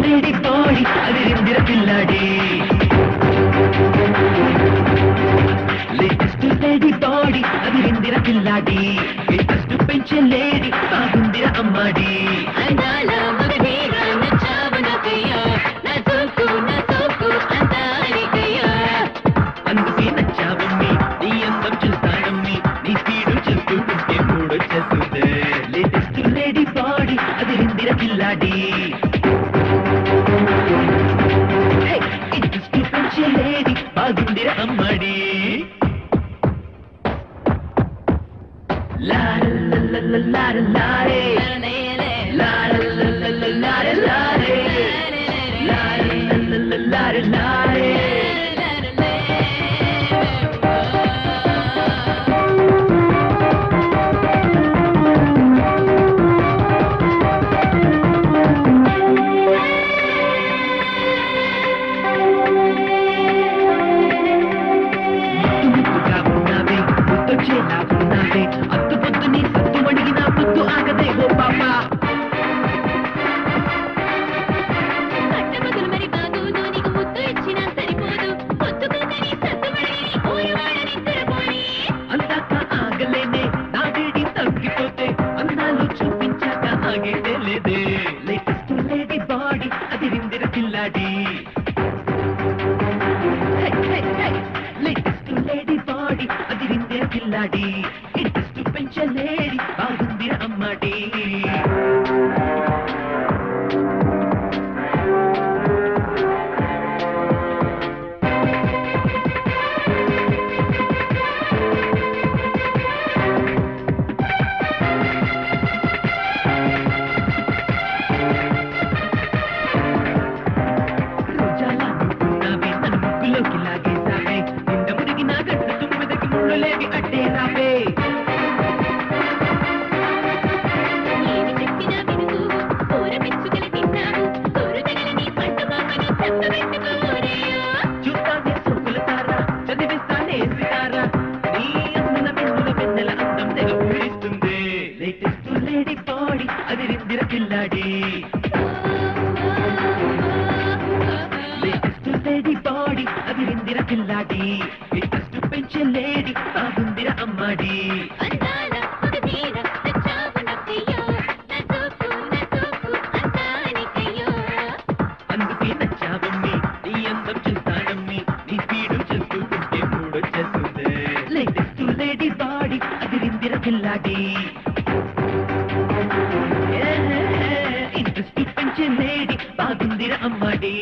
lady body అది రిందిర పిల్లాడి latest lady body అది రిందిర పిల్లాడి ఇంట్రెస్ట్ పెంచే లేడీ బాగుందిర అమ్మాడి అందాల మగధీర నచ్చావు నాకయ్యా నా సోకు అందానికయ్యా అందుకే నచ్చావమ్మి నీ అందం చూస్తానమ్మి నీ స్పీడు చూస్తూ ఉంటే మూడొచ్చేస్తుంది లేటెస్ట్ లేడీ బాడీ అది రిందిర పిల్లాడి ఇంట్రెస్ట్ పెంచే lady బాగుందిర అమ్మాడి La la la la la la la la la la la la la la la la la la అత్తు పొద్దు నీ సత్తు అడిగిన పొద్దు ఆగదే ఓ పాపా పట్టబదులు మరి బాగోదు నీకు ముద్దు ఇచ్చినా సరిపోదు పొద్దుకోకని సత్తుమడిని ఊరవాడని తెరపోని అందాక ఆగలేనే నా వేడి తగ్గిపోతే అందాలు చూపించాక ఆగేదే లేదే లేటెస్ట్ లేడీ బాడీ అది రిందిర పిల్లాడి లేటెస్ట్ లేడీ బాడీ అది రిందిర పిల్లాడి ఇంట్రెస్ట్ పెంచే లేడీ బాగుందిర అమ్మాడి రోజాలా నువ్వున్నావే నన్ను ముగ్గులోకి లాగేసావే నిండ మురిగి నా గట్టు తుమ్మిదకి ముళ్ళు లేవి అడ్డే రావే ఏమి చెప్పినా వినుగు కూర మెచ్చుకలు తిన్నావు కూర తగలని పంట మామని చక్కబెట్టుకోరేయో చూస్తానే సొక్కుల తారా చదివిస్తానే సితారా నీ అందుల వెన్నుల వెన్నెల అందం తెగ ఊరిస్తుంది లేటెస్ట్ లేడీ బాడీ అది రిందిర పిల్లాడి లేటెస్ట్ లేడీ బాడీ అది రిందిర పిల్లాడి ఇంట్రెస్ట్ పెంచే లేడీ బాగుందిర అమ్మాడి అందాల మగధీర నచ్చావు నాకయ్యా నా సోకు అందానికయ్యా అందుకే నచ్చావమ్మి నీ అందం చూస్తానమ్మి నీ స్పీడు చూస్తూ ఉంటే మూడొచ్చేస్తుంది లేటెస్ట్ లేడీ బాడీ అది రిందిర పిల్లాడి ఇంట్రెస్ట్ పెంచే లేడీ బాగుందిర అమ్మాడి